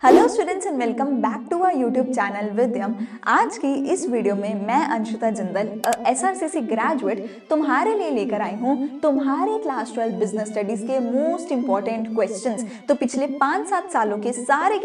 Hello students and welcome back to our YouTube channel Vidyam. आज की इस वीडियो में मैं अंशिता जिंदल एसआरसीसी ग्रेजुएट तुम्हारे लिए लेकर आई हूँ तुम्हारे क्लास 12 बिजनेस स्टडीज के मोस्ट इंपॉर्टेंट क्वेश्चंस। तो पिछले 5-7 सालों के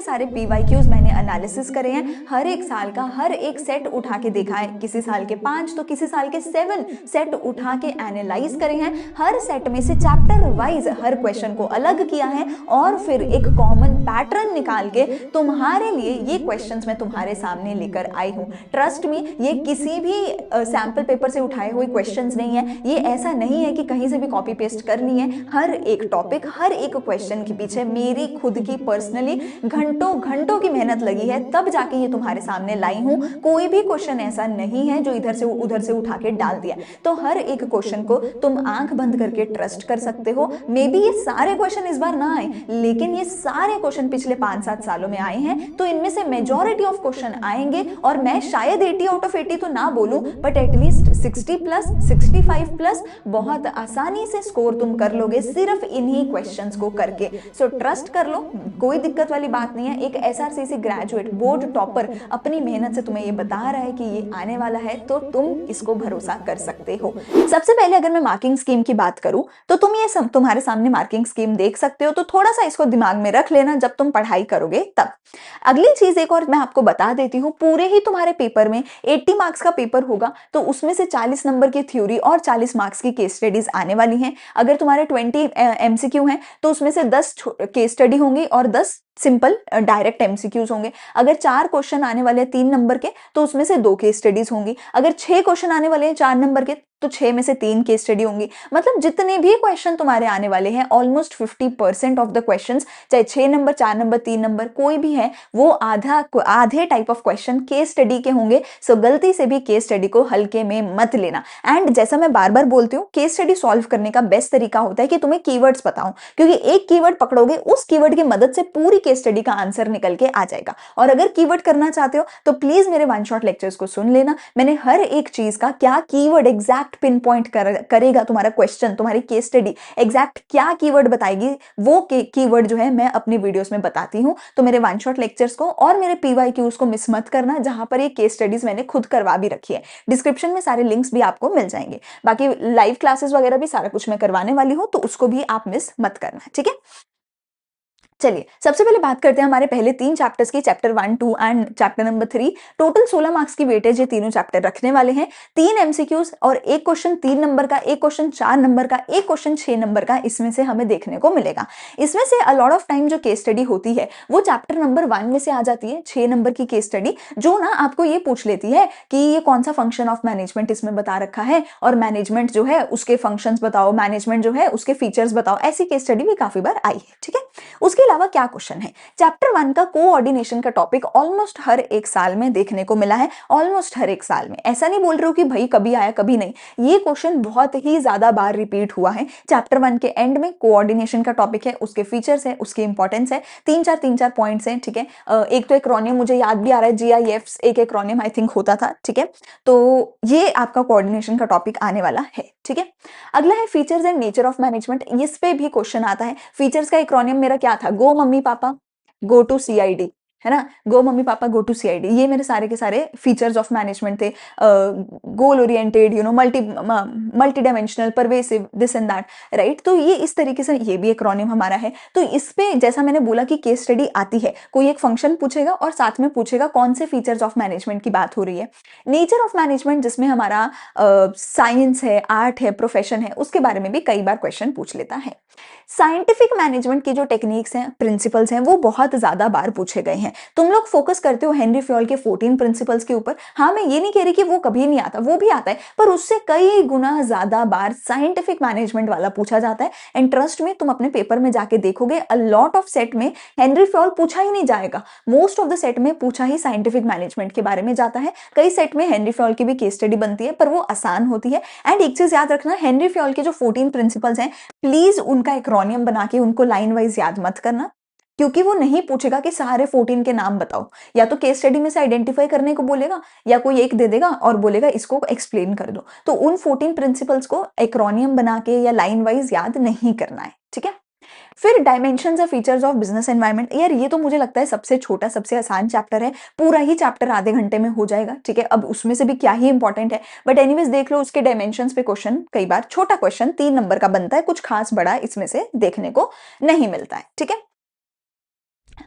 सारे पीवाईक्यूज मैंने एनालिसिस करे हैं। हर एक साल का हर एक सेट उठा के देखा है, किसी साल के 5 तो किसी साल के 7 सेट उठा के एनालाइज करे हैं। हर सेट में से चैप्टर वाइज हर क्वेश्चन को अलग किया है और फिर एक कॉमन पैटर्न निकाल के तुम्हारे लिए ये क्वेश्चंस मैं तुम्हारे सामने लेकर आई हूं। ट्रस्ट मी, ये किसी भी सैंपल पेपर से उठाए हुए क्वेश्चंस नहीं है। ये ऐसा नहीं है कि कहीं से भी कॉपी पेस्ट कर ली है। हर एक टॉपिक, हर एक क्वेश्चन के पीछे मेरी खुद की पर्सनली घंटों की मेहनत लगी है, तब जाके ये तुम्हारे सामने लाई हूं। कोई भी क्वेश्चन ऐसा नहीं है जो इधर से उधर से उठा के डाल दिया। तो हर एक क्वेश्चन को तुम आंख बंद करके ट्रस्ट कर सकते हो। मे बी ये सारे क्वेश्चन इस बार ना आए, लेकिन ये सारे क्वेश्चन पिछले 5-7 सालों में आए हैं, तो इनमें से मेजॉरिटी ऑफ क्वेश्चन आएंगे। और मैं शायद 80 आउट ऑफ 80 तो ना बोलूं, बट एटलीस्ट 60 प्लस 65 प्लस बहुत आसानी से स्कोर तुम कर लोगे सिर्फ इन्हीं क्वेश्चंस को करके। सो ट्रस्ट कर लो, कोई दिक्कत वाली बात नहीं है। एक एसआरसीसी ग्रेजुएट बोर्ड टॉपर अपनी मेहनत से तुम्हें ये बता रहा है कि ये आने वाला है, तो तुम इसको भरोसा कर सकते हो। सबसे पहले अगर मैं मार्किंग स्कीम की बात करूं तो तुम ये तुम्हारे सामने मार्किंग स्कीम देख सकते हो, तो थोड़ा सा इसको दिमाग में रख लेना जब तुम पढ़ाई करोगे तब। अगली चीज एक और मैं आपको बता देती हूँ, पूरे ही तुम्हारे पेपर में 80 मार्क्स का पेपर होगा, तो उसमें से 40 नंबर की थ्योरी और 40 मार्क्स की केस स्टडीज आने वाली हैं। अगर तुम्हारे 20 एमसीक्यू हैं तो उसमें से 10 केस स्टडी होंगी और 10 सिंपल डायरेक्ट एमसीक्यूज होंगे। अगर 4 क्वेश्चन आने वाले हैं 3 नंबर के, तो उसमें से 2 केस स्टडीज होंगी। अगर 6 क्वेश्चन आने वाले हैं 4 नंबर के, तो 6 में से 3 केस स्टडी होंगी। मतलब जितने भी क्वेश्चन तुम्हारे आने वाले हैं, ऑलमोस्ट 50% ऑफ द क्वेश्चंस, चाहे 6 नंबर 4 नंबर 3 नंबर कोई भी है, वो आधे type of question case study के होंगे। सो गलती से भी केस स्टडी को हल्के में मत लेना। एंड जैसा मैं बार बार बोलती हूँ, केस स्टडी सॉल्व करने का बेस्ट तरीका होता है कि तुम्हें कीवर्ड्स बताऊं, क्योंकि एक कीवर्ड पकड़ोगे, उस कीवर्ड की मदद से पूरी केस स्टडी का आंसर निकल के आ जाएगा। और अगर कीवर्ड करना चाहते हो तो प्लीज मेरे वन शॉट लेक्चर्स को सुन लेना। मैंने हर एक चीज का क्या कीवर्ड एग्जैक्ट पिन पॉइंट करेगा तुम्हारा क्वेश्चन, तुम्हारी केस स्टडी एग्जैक्ट क्या कीवर्ड बताएगी, वो कीवर्ड जो है मैं अपनी वीडियोस में बताती हूं। तो मेरे वन शॉट लेक्चर्स को और मेरे पीवाईक्यूज को मिस मत करना, जहां पर ये केस स्टडीज मैंने खुद करवा भी रखी है। डिस्क्रिप्शन में सारे लिंक्स भी आपको मिल जाएंगे। बाकी लाइव क्लासेस वगैरह भी सारा कुछ मैं करवाने वाली हूं, तो उसको भी आप मिस मत करना, ठीक है। चलिए सबसे पहले बात करते हैं हमारे पहले 3 चैप्टर्स की, chapter 1, 2 and chapter number 3। Total 16 marks की वेटेज ये तीनों चैप्टर रखने वाले हैं। 3 एमसीक्यूज और एक क्वेश्चन 3 नंबर का, एक क्वेश्चन 4 नंबर का, एक क्वेश्चन 6 नंबर का इसमें से हमें देखने को मिलेगा। इसमें से अ लॉट ऑफ टाइम जो केस स्टडी होती है वो चैप्टर नंबर 1 में से आ जाती है, 6 नंबर की केस स्टडी, जो ना आपको ये पूछ लेती है कि ये कौन सा फंक्शन ऑफ मैनेजमेंट इसमें बता रखा है, और मैनेजमेंट जो है उसके फंक्शंस बताओ, मैनेजमेंट जो है उसके फीचर्स बताओ। ऐसी केस स्टडी भी काफी बार आई है, ठीक है। उसके अलावा क्या क्वेश्चन है, चैप्टर 1 का कोऑर्डिनेशन का टॉपिक ऑलमोस्ट हर एक साल में देखने को मिला है। ऑलमोस्ट हर एक साल में, ऐसा नहीं बोल रही हूं कि भाई कभी आया कभी नहीं, ये क्वेश्चन बहुत ही ज्यादा बार रिपीट हुआ है। चैप्टर 1 के एंड में कोऑर्डिनेशन का टॉपिक है, उसके फीचर्स है, उसकी इंपॉर्टेंस है, 3-4 पॉइंट्स हैं, ठीक है। एक तो एक्रोनियम मुझे याद भी आ रहा है, GIFs एक एक्रोनियम आई थिंक होता था, ठीक है। तो ये आपका कोऑर्डिनेशन का टॉपिक आने वाला है, ठीक है। अगला है features and nature of management. इस पे भी क्वेश्चन आता है। फीचर्स का एक्रोनियम मेरा क्या था, गो mummy papa go to CID, है ना। गो mummy papa go to CID, ये मेरे सारे के सारे फीचर्स ऑफ मैनेजमेंट थे। Goal oriented, multi dimensional, pervasive, this and that, right. तो ये इस तरीके से ये भी एक्रोनियम हमारा है। तो इस पे जैसा मैंने बोला कि केस स्टडी आती है, कोई एक फंक्शन पूछेगा और साथ में पूछेगा कौन से फीचर्स ऑफ मैनेजमेंट की बात हो रही है। नेचर ऑफ मैनेजमेंट जिसमें हमारा साइंस है, आर्ट है, प्रोफेशन है, उसके बारे में भी कई बार क्वेश्चन पूछ लेता है। साइंटिफिक मैनेजमेंट की जो टेक्निक्स हैं, प्रिंसिपल्स हैं, वो बहुत ज्यादा बार पूछे गए हैं। तुम लोग फोकस करते हो हेनरी फ्योल के 14 प्रिंसिपल्स के ऊपर। हाँ, मैं ये नहीं कह रही कि वो कभी नहीं आता, वो भी आता है, पर उससे कई गुना ज्यादा बार साइंटिफिक मैनेजमेंट वाला पूछा जाता है। एंड ट्रस्ट में, तुम अपने पेपर में जाके देखोगे, अ लॉट ऑफ सेट में हेनरी फ्योल पूछा ही नहीं जाएगा। मोस्ट ऑफ द सेट में पूछा ही साइंटिफिक मैनेजमेंट के बारे में जाता है। कई सेट में हेनरी फ्योल की भी केस स्टडी बनती है, पर वो आसान होती है। एंड एक चीज याद रखना, हेनरी फ्योल के जो 14 प्रिंसिपल्स हैं, प्लीज उनका एक्रोनियम बना के उनको लाइन वाइज याद मत करना, क्योंकि वो नहीं पूछेगा कि सारे 14 के नाम बताओ। या तो केस स्टडी में से आइडेंटिफाई करने को बोलेगा, या कोई एक दे देगा और बोलेगा इसको एक्सप्लेन कर दो। तो उन 14 प्रिंसिपल्स को एक्रोनियम बना के या लाइन वाइज याद नहीं करना है, ठीक है। फिर डायमेंशंस और फीचर्स ऑफ बिजनेस एनवायरनमेंट, यार ये तो मुझे लगता है सबसे छोटा सबसे आसान चैप्टर है, पूरा ही चैप्टर आधे घंटे में हो जाएगा, ठीक है। अब उसमें से भी क्या ही इंपॉर्टेंट है, बट एनीवेज देख लो उसके डायमेंशंस पे क्वेश्चन, कई बार छोटा क्वेश्चन 3 नंबर का बनता है, कुछ खास बड़ा इसमें से देखने को नहीं मिलता है, ठीक है।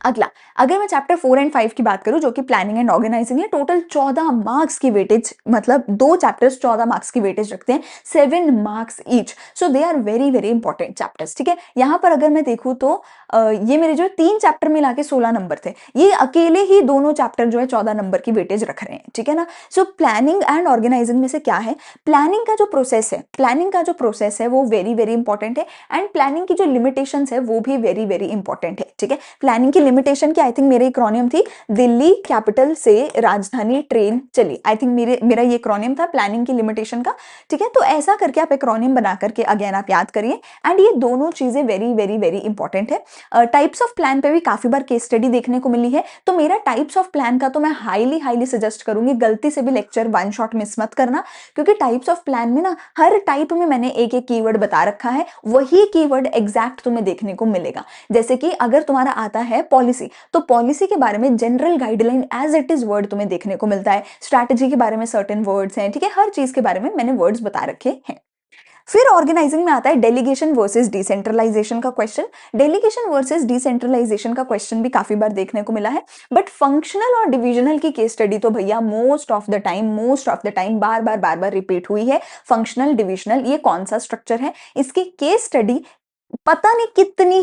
अगला, अगर मैं चैप्टर 4 एंड 5 की बात करूं जो कि प्लानिंग एंड ऑर्गेनाइजिंग है, टोटल 14 मार्क्स की वेटेज, मतलब 2 चैप्टर्स 14 मार्क्स की वेटेज रखते हैं, 7 marks each, so they are very very important chapters, ठीक है। यहां पर अगर मैं देखूं तो ये मेरे जो 3 चैप्टर मिला के 16 नंबर थे, ये अकेले ही दोनों चैप्टर जो है 14 नंबर की वेटेज रख रहे हैं, ठीक है ना। सो प्लानिंग एंड ऑर्गेनाइजिंग में से क्या है, प्लानिंग का जो प्रोसेस है, प्लानिंग का जो प्रोसेस है वो वेरी वेरी इंपॉर्टेंट है, एंड प्लानिंग की जो लिमिटेशंस है वो भी वेरी वेरी इंपॉर्टेंट है, ठीक है। प्लानिंग की लिमिटेशन की आई थिंक मेरी एक्रोनियम थी, दिल्ली कैपिटल से राजधानी ट्रेन चली, आई थिंक मेरा ये एक्रोनियम था प्लानिंग की लिमिटेशन का, ठीक है। तो ऐसा करके आप एक्रोनियम बना करके अगेन आप याद करिए, एंड ये दोनों चीजें वेरी वेरी वेरी इंपॉर्टेंट है। टाइप्स ऑफ प्लान पे भी काफी बार केस स्टडी देखने को मिली है, तो मेरा टाइप्स ऑफ प्लान का तो मैं हाईली हाईली सजेस्ट करूंगी, गलती से भी लेक्चर वन शॉट मिस मत करना, क्योंकि टाइप्स ऑफ प्लान में ना हर टाइप में मैंने एक एक कीवर्ड बता रखा है, वही कीवर्ड एग्जैक्ट तुम्हें देखने को मिलेगा। जैसे कि अगर तुम्हारा आता है पॉलिसी, तो पॉलिसी के बारे में general guideline as it is word तुम्हें देखने को मिलता है, स्ट्रैटेजी के बारे में सर्टेन वर्ड्स हैं, ठीक है, हर चीज के बारे में मैंने वर्ड्स बता रखे हैं। फिर ऑर्गेनाइजिंग में आता है डेलीगेशन वर्सेस डिसेंट्रलाइजेशन का क्वेश्चन, डेलीगेशन वर्सेस डिसेंट्रलाइजेशन का क्वेश्चन भी काफी बार देखने को मिला है, बट फंक्शनल और डिविजनल की केस स्टडी तो भैया most of the time bar bar repeat हुई है। फंक्शनल डिविजनल ये कौन सा स्ट्रक्चर है, इसकी केस स्टडी पता नहीं कितनी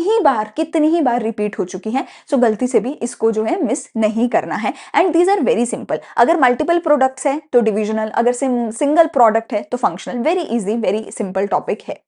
ही बार रिपीट हो चुकी है, सो गलती से भी इसको जो है मिस नहीं करना है, and these are very simple. अगर मल्टीपल प्रोडक्ट्स है तो डिविजनल, अगर सिंगल प्रोडक्ट है तो functional, very easy very simple topic है।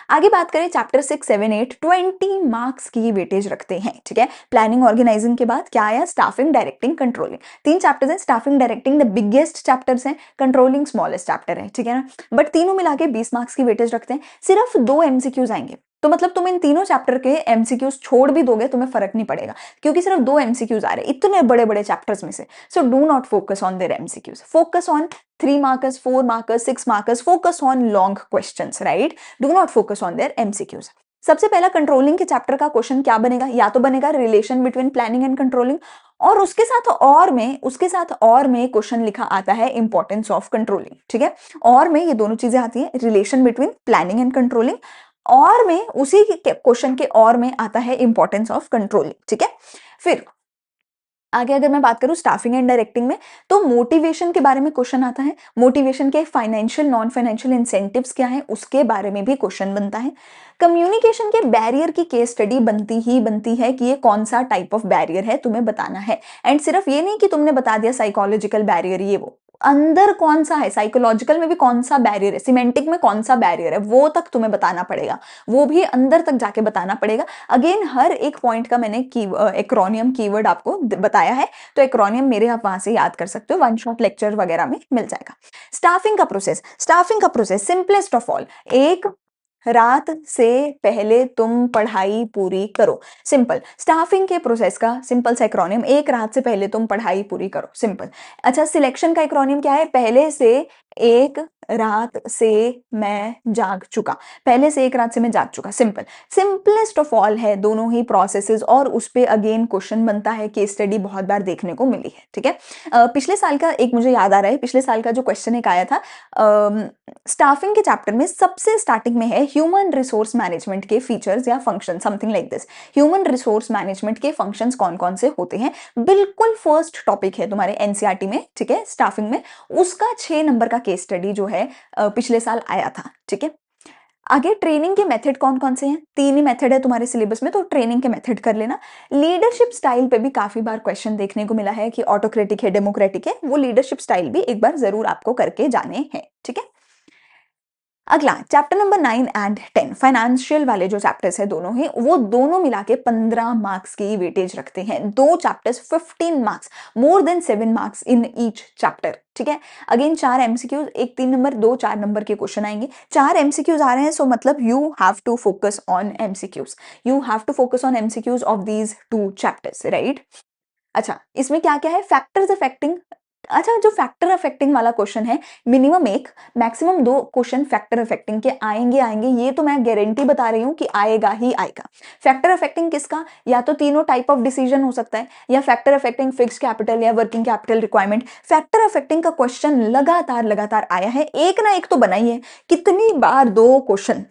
आगे बात करें चैप्टर 6, 7, 8, 20 मार्क्स की वेटेज रखते हैं, ठीक है। प्लानिंग ऑर्गेनाइजिंग के बाद क्या आया, स्टाफिंग डायरेक्टिंग कंट्रोलिंग, 3 चैप्टर्स हैं, staffing directing the biggest chapters हैं, कंट्रोलिंग स्मॉलेस्ट चैप्टर है, ठीक है ना। बट तीनों मिला के 20 मार्क्स की वेटेज रखते हैं, सिर्फ 2 एमसीक्यूज आएंगे, तो मतलब तुम इन तीनों चैप्टर के एमसीक्यूज छोड़ भी दोगे तुम्हें फर्क नहीं पड़ेगा, क्योंकि सिर्फ 2 एमसीक्यूज आ रहे हैं इतने बड़े बड़े चैप्टर्स में से। So do not focus on their MCQs, focus on 3 markers, 4 markers, 6 markers, focus on long questions, right, do not focus on their MCQs. सबसे पहला कंट्रोलिंग के चैप्टर का क्वेश्चन क्या बनेगा, या तो बनेगा relation between planning and controlling, और उसके साथ और में क्वेश्चन लिखा आता है इंपॉर्टेंस ऑफ कंट्रोलिंग, ठीक है। और में ये दोनों चीजें आती हैं, relation between planning and controlling, और में उसी क्वेश्चन के और में आता है इंपॉर्टेंस ऑफ कंट्रोलिंग, ठीक है। फिर आगे अगर मैं बात करूं स्टाफिंग एंड डायरेक्टिंग में, तो मोटिवेशन के बारे में क्वेश्चन आता है, मोटिवेशन के फाइनेंशियल नॉन फाइनेंशियल इंसेंटिव्स क्या है उसके बारे में भी क्वेश्चन बनता है। कम्युनिकेशन के बैरियर की केस स्टडी बनती है कि ये कौन सा टाइप ऑफ बैरियर है तुम्हें बताना है, एंड सिर्फ ये नहीं कि तुमने बता दिया साइकोलॉजिकल बैरियर ये वो, अंदर कौन सा है, साइकोलॉजिकल में भी कौन सा बैरियर है, सिमेंटिक में कौन सा बैरियर है, वो तक तुम्हें बताना पड़ेगा, वो भी अंदर तक जाके बताना पड़ेगा। अगेन हर एक पॉइंट का मैंने एक्रोनियम कीवर्ड आपको बताया है, तो एक्रोनियम मेरे आप वहां से याद कर सकते हो, वन शॉट लेक्चर वगैरह में मिल जाएगा। स्टाफिंग का प्रोसेस सिंपलेस्ट ऑफ ऑल, एक रात से पहले तुम पढ़ाई पूरी करो, सिंपल। स्टाफिंग के प्रोसेस का सिंपल सा एक्रोनियम, एक रात से पहले तुम पढ़ाई पूरी करो, सिंपल। अच्छा, सिलेक्शन का एक्रोनियम क्या है, पहले से एक रात से मैं जाग चुका, पहले से एक रात से मैं जाग चुका, सिंपल। सिंपलेस्ट ऑफ ऑल है दोनों ही प्रोसेसेस, और उस पे अगेन क्वेश्चन बनता है, केस स्टडी बहुत बार देखने को मिली है, ठीक है। पिछले साल का एक मुझे याद आ रहा है, पिछले साल का जो क्वेश्चन एक आया था स्टाफिंग के चैप्टर में, सबसे स्टार्टिंग में है ह्यूमन रिसोर्स मैनेजमेंट के फीचर्स या function, something like this. Human resource management के फंक्शंस कौन कौन से होते हैं, बिल्कुल फर्स्ट टॉपिक है तुम्हारे एनसीईआरटी में, ठीक है, स्टाफिंग में, उसका 6 नंबर का केस स्टडी जो है पिछले साल आया था, ठीक है। आगे ट्रेनिंग के मेथड कौन कौन से हैं, 3 ही मेथड है तुम्हारे सिलेबस में, तो ट्रेनिंग के मेथड कर लेना। लीडरशिप स्टाइल पे भी काफी बार क्वेश्चन देखने को मिला है कि ऑटोक्रेटिक है डेमोक्रेटिक है, वो लीडरशिप स्टाइल भी एक बार जरूर आपको करके जाने हैं, ठीक है। अगला चैप्टर नंबर 9 एंड 10 फाइनेंशियल वाले जो चैप्टर्स है दोनों ही, वो दोनों मिला के 15 मार्क्स की वेटेज रखते हैं, 2 chapters 15 marks, more than 7 marks in each chapter, ठीक है। अगेन 4 एमसीक्यूज, एक 3 नंबर 2 4 नंबर के क्वेश्चन आएंगे, 4 एमसीक्यूज आ रहे हैं, सो मतलब you have to focus on MCQs of these 2 chapters, right. अच्छा, इसमें क्या क्या है, फैक्टर्स अफेक्टिंग अच्छा, जो फैक्टर अफेक्टिंग वाला क्वेश्चन है, मिनिमम एक मैक्सिमम 2 क्वेश्चन फैक्टर अफेक्टिंग के आएंगे, ये तो मैं गारंटी बता रही हूँ कि आएगा ही आएगा। फैक्टर अफेक्टिंग किसका? या तो तीनों टाइप ऑफ डिसीजन हो सकता है, या फैक्टर अफेक्टिंग फिक्स कैपिटल या working capital requirement. Factor affecting का क्वेश्चन लगातार आया है, एक ना एक तो बना ही है। कितनी बार 2 क्वेश्चन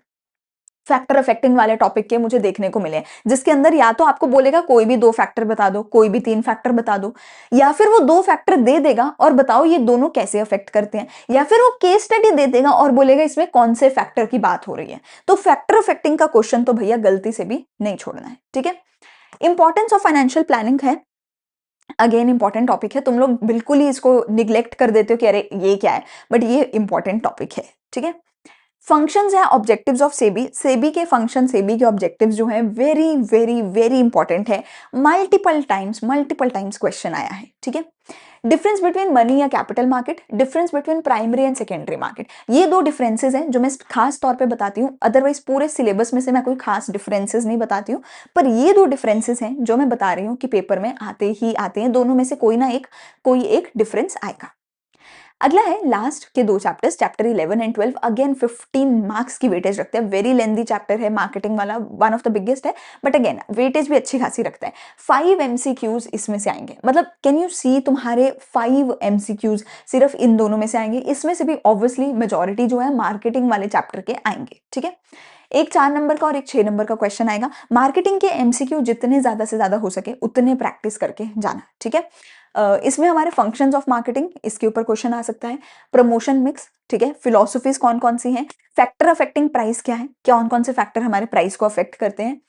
फैक्टर अफेक्टिंग वाले टॉपिक के मुझे देखने को मिले, जिसके अंदर या तो आपको बोलेगा कोई भी 2 फैक्टर बता दो, कोई भी 3 फैक्टर बता दो, या फिर वो 2 फैक्टर दे देगा और बताओ ये दोनों कैसे अफेक्ट करते हैं, या फिर वो केस स्टडी दे देगा और बोलेगा इसमें कौन से फैक्टर की बात हो रही है। तो फैक्टर अफेक्टिंग का क्वेश्चन तो भैया गलती से भी नहीं छोड़ना है, ठीक है। इंपॉर्टेंस ऑफ फाइनेंशियल प्लानिंग है, अगेन इंपॉर्टेंट टॉपिक है। तुम लोग बिल्कुल ही इसको निग्लेक्ट कर देते हो कि अरे ये क्या है, बट ये इंपॉर्टेंट टॉपिक है, ठीक है। फंक्शंस या ऑब्जेक्टिव्स ऑफ सेबी, सेबी के फंक्शन, सेबी के ऑब्जेक्टिव्स जो है वेरी वेरी वेरी इंपॉर्टेंट है। मल्टीपल टाइम्स क्वेश्चन आया है, ठीक है। डिफरेंस बिटवीन मनी या capital market, difference between primary and secondary market, ये 2 डिफरेंसेस हैं जो मैं खास तौर पे बताती हूँ। अदरवाइज पूरे सिलेबस में से मैं कोई खास डिफरेंसेस नहीं बताती हूँ, पर ये 2 डिफरेंसेस हैं जो मैं बता रही हूँ कि पेपर में आते ही आते हैं। दोनों में से कोई एक डिफरेंस आएगा। अगला है लास्ट के 2 chapters, chapter 11 and 12। Again 15 marks की वेटेज रखते हैं, वेरी लेंथी चैप्टर है, मार्केटिंग वाला वन ऑफ द बिगेस्ट है, बट अगेन वेटेज भी अच्छी खासी रखता है। 5 एमसीक्यूज इसमें से आएंगे, मतलब कैन यू सी, तुम्हारे 5 एमसीक्यूज सिर्फ इन दोनों में से आएंगे। इसमें से भी ऑब्वियसली मेजॉरिटी जो है मार्केटिंग वाले चैप्टर के आएंगे, ठीक है। एक 4 नंबर का और एक 6 नंबर का क्वेश्चन आएगा। मार्केटिंग के एमसीक्यू जितने ज्यादा से ज्यादा हो सके उतने प्रैक्टिस करके जाना, ठीक है। इसमें हमारे फंक्शंस ऑफ मार्केटिंग, इसके ऊपर क्वेश्चन आ सकता है। प्रमोशन मिक्स, ठीक है। फिलोसफीज कौन कौन सी हैं, फैक्टर अफेक्टिंग प्राइस क्या है, कौन कौन से फैक्टर हमारे प्राइस को अफेक्ट करते हैं।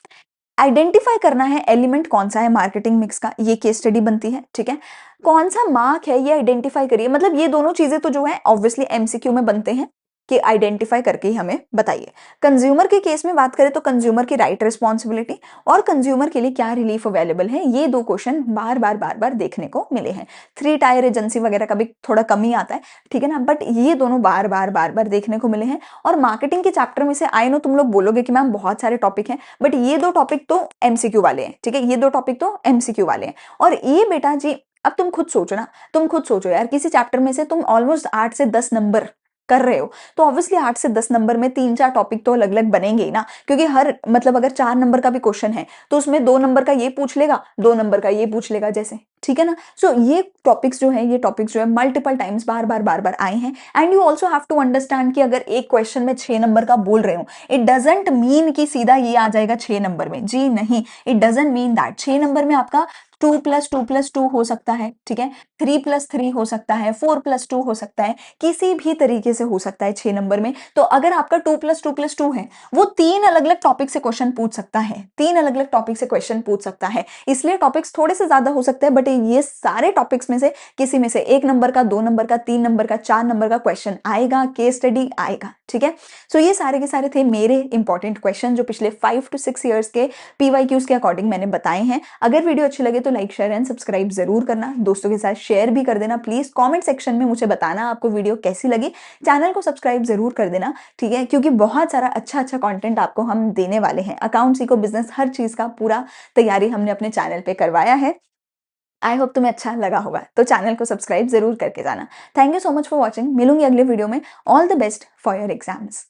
आइडेंटिफाई करना है एलिमेंट कौन सा है मार्केटिंग मिक्स का, ये केस स्टडी बनती है, ठीक है। कौन सा मार्क है ये आइडेंटिफाई करिए, मतलब ये दोनों चीजें तो जो है ऑब्वियसली एमसीक्यू में बनते हैं कि आइडेंटिफाई करके ही हमें बताइए। कंज्यूमर के केस में बात करें तो कंज्यूमर की राइट रिस्पॉन्सिबिलिटी और कंज्यूमर के लिए क्या रिलीफ अवेलेबल है, ये 2 क्वेश्चन बार बार देखने को मिले हैं। 3 टायर एजेंसी वगैरह का भी थोड़ा कम ही आता है, ठीक है ना, बट ये दोनों बार बार देखने को मिले हैं। और मार्केटिंग के चैप्टर में से आई नो तुम लोग बोलोगे कि मैम बहुत सारे टॉपिक हैं, बट ये 2 टॉपिक तो एमसीक्यू वाले हैं, ठीक है, ये 2 टॉपिक तो एमसीक्यू वाले हैं। और ये बेटा जी अब तुम खुद सोचो ना, तुम खुद सोचो यार, किसी चैप्टर में से तुम ऑलमोस्ट 8 से 10 नंबर कर रहे हो, तो ऑब्वियसली 8 से 10 नंबर में 3-4 टॉपिक तो अलग अलग बनेंगे ही ना, क्योंकि हर मतलब अगर 4 नंबर का भी क्वेश्चन है तो उसमें 2 नंबर का ये पूछ लेगा, 2 नंबर का ये पूछ लेगा, जैसे, ठीक है ना। सो ये टॉपिक्स जो है मल्टीपल टाइम्स बार बार आए हैं। And you also have to understand कि अगर एक क्वेश्चन में 6 नंबर का बोल रहे हो, इट डजेंट मीन कि सीधा ये आ जाएगा 6 नंबर में, जी नहीं, it doesn't mean that. 6 number में आपका 2+2+2 हो सकता है, ठीक है, 3+3 हो सकता है, 4+2 हो सकता है, किसी भी तरीके से हो सकता है 6 नंबर में। तो अगर आपका 2+2+2 है, वो 3 अलग अलग टॉपिक से क्वेश्चन पूछ सकता है, 3 अलग अलग टॉपिक से क्वेश्चन पूछ सकता है। इसलिए टॉपिक्स थोड़े से ज्यादा हो सकते हैं, बट ये सारे टॉपिक्स में से किसी में से 1 नंबर का, 2 नंबर का, 3 नंबर का, 4 नंबर का क्वेश्चन आएगा, केस स्टडी आएगा, ठीक है। सो ये सारे के सारे थे मेरे इंपॉर्टेंट क्वेश्चन जो पिछले 5 to 6 ईयर्स के PYQs के अकॉर्डिंग मैंने बताए हैं। अगर वीडियो अच्छी लगे तो लाइक, शेयर एंड सब्सक्राइब जरूर करना, दोस्तों के साथ शेयर भी कर देना। प्लीज कमेंट सेक्शन में मुझे बताना आपको वीडियो कैसी लगी। चैनल को सब्सक्राइब जरूर कर देना, ठीक है, क्योंकि बहुत सारा अच्छा कंटेंट आपको हम देने वाले हैं। अकाउंट सीखो, बिजनेस, हर चीज का पूरा तैयारी हमने अपने चैनल पे करवाया है। आई होप तुम्हें अच्छा लगा होगा, तो चैनल को सब्सक्राइब जरूर करके जाना। Thank you so much for watching, मिलूंगी अगले वीडियो में। All the best for your exams.